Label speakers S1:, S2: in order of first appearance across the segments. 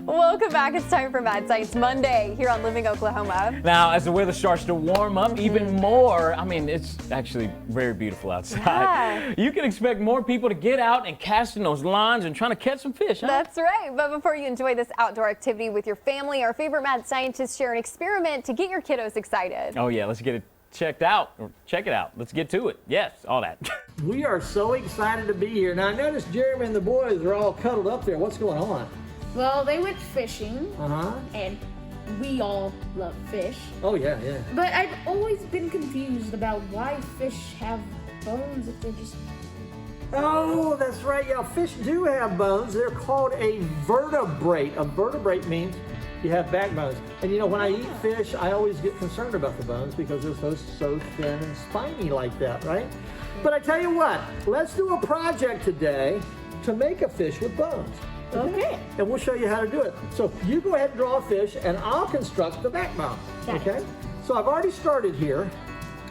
S1: Welcome back. It's time for Mad Science Monday here on Living Oklahoma.
S2: Now, as the weather starts to warm up even more, I mean, it's actually very beautiful outside.
S1: Yeah.
S2: You can expect more people to get out and casting those lines and trying to catch some fish, huh?
S1: That's right. But before you enjoy this outdoor activity with your family, our favorite mad scientists share an experiment to get your kiddos excited.
S2: Oh, yeah. Let's get it checked out. Or check it out. Let's get to it. Yes, all that.
S3: We are so excited to be here. Now, I noticed Jeremy and the boys are all cuddled up there. What's going on?
S4: Well, they went fishing, and we all love fish.
S3: Oh, yeah, yeah.
S4: But I've always been confused about why fish have bones if they're just...
S3: Oh, that's right. Yeah, fish do have bones. They're called a vertebrate. A vertebrate means you have backbones. And you know, when I eat fish, I always get concerned about the bones because they're so thin and spiny like that, right? But I tell you what, let's do a project today to make a fish with bones.
S4: Okay.
S3: And we'll show you how to do it. So you go ahead and draw a fish and I'll construct the backbone. Okay? So I've already started here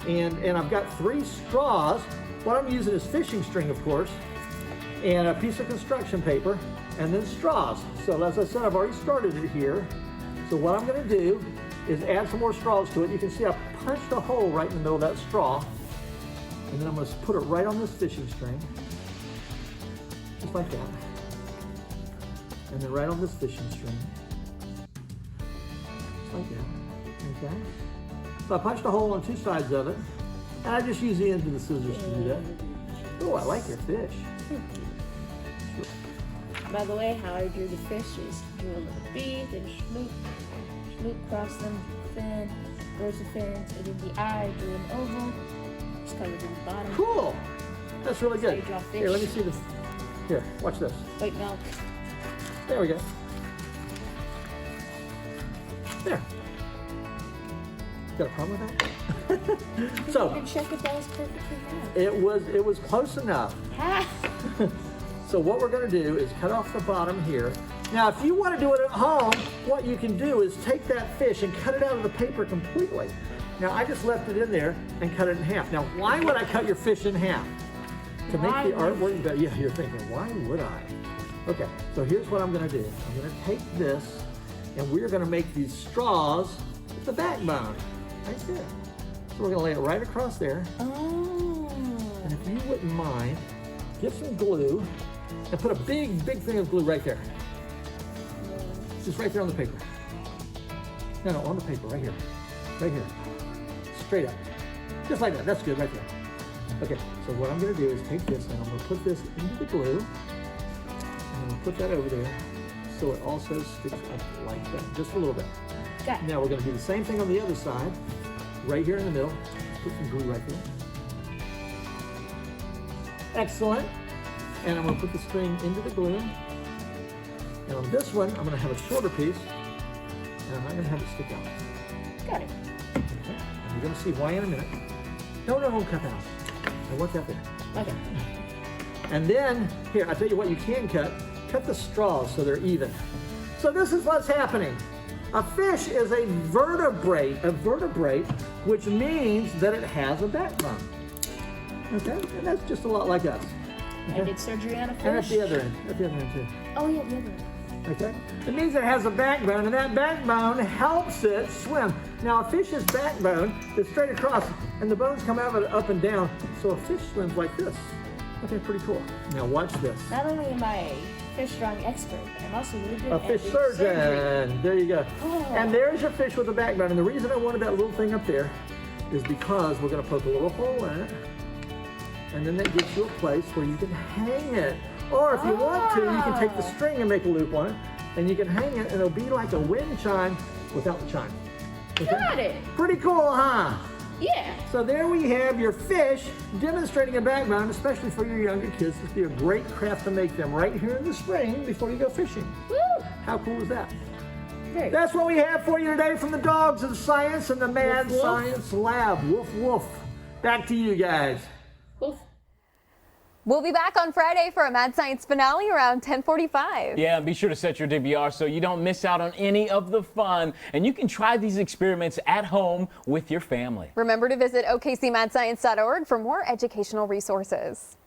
S3: and I've got 3 straws. What I'm using is fishing string, of course, and a piece of construction paper and then straws. So as I said, I've already started it here. So what I'm going to do is add some more straws to it. You can see I punched a hole right in the middle of that straw. And then I'm going to put it right on this fishing string. Just like that. And then right on this fishing string. Just like that. Okay? So I punched a hole on 2 sides of it. And I just use the end of the scissors to do that. Oh, I like your fish.
S4: By the way, how I drew the fish is drew a little beak and schnook across them, fin, there's the fins, and then the eye, drew an oval, just colored in the bottom.
S3: Cool! That's really
S4: That's how
S3: good.
S4: you draw fish.
S3: Here, let me see this. Here, watch this.
S4: Wait, no.
S3: There we go. There. Got a problem with that? So
S4: You can check if that was perfectly right.
S3: it was close enough. So what we're going to do is cut off the bottom here. Now, if you want to do it at home, what you can do is take that fish and cut it out of the paper completely. Now, I just left it in there and cut it in half. Now, why would I cut your fish in half? To make the artwork better. Yeah, you're thinking, why would I? Okay, so here's what I'm going to do. I'm going to take this, and we're going to make these straws with the backbone. Right there. So we're going to lay it right across there.
S4: Oh.
S3: And if you wouldn't mind, get some glue and put a big thing of glue right there. Just right there on the paper. No, on the paper, right here. Right here. Straight up. Just like that. That's good, right there. Okay, so what I'm going to do is take this and I'm going to put this into the glue. And I'm going to put that over there so it also sticks up like that. Just a little bit.
S4: Got it.
S3: Now we're going to do the same thing on the other side. Right here in the middle. Put some glue right there. Excellent. And I'm going to put the string into the glue. And on this one, I'm going to have a shorter piece. And I'm not going to have it stick out.
S4: Got it.
S3: Okay. And you're going to see why in a minute. No, cut that out. I want that there.
S4: Okay.
S3: And then, here, I'll tell you what you can cut. Cut the straws so they're even. So this is what's happening. A fish is a vertebrate, which means that it has a backbone. Okay? And that's just a lot like us.
S4: I did surgery on a fish.
S3: And at the other end too.
S4: Oh, yeah, the other end.
S3: Okay? It means it has a backbone, and that backbone helps it swim. Now, a fish's backbone is straight across, and the bones come out of it up and down, so a fish swims like this. Okay, pretty cool. Now, watch this.
S4: Not only am I a fish drawing expert, but I'm also really good
S3: A
S4: at
S3: fish
S4: doing
S3: surgeon.
S4: surgery.
S3: There you go.
S4: Oh.
S3: And there's your fish with a backbone. And the reason I wanted that little thing up there is because we're going to poke a little hole in it. And then that gives you a place where you can hang it. Or if you want to, you can take the string and make a loop on it. And you can hang it, and it'll be like a wind chime without the chime. Okay?
S4: Got it.
S3: Pretty cool, huh?
S4: Yeah.
S3: So there we have your fish demonstrating a backbone, especially for your younger kids. This would be a great craft to make them right here in the spring before you go fishing.
S4: Woo.
S3: How cool is that?
S4: Very
S3: That's what we have for you today from the Dogs of Science and the Mad
S4: Woof, woof.
S3: Science Lab. Woof, woof. Back to you guys.
S4: Oof.
S1: We'll be back on Friday for a Mad Science finale around 10:45.
S2: Yeah, and be sure to set your DVR so you don't miss out on any of the fun. And you can try these experiments at home with your family.
S1: Remember to visit okcmadscience.org for more educational resources.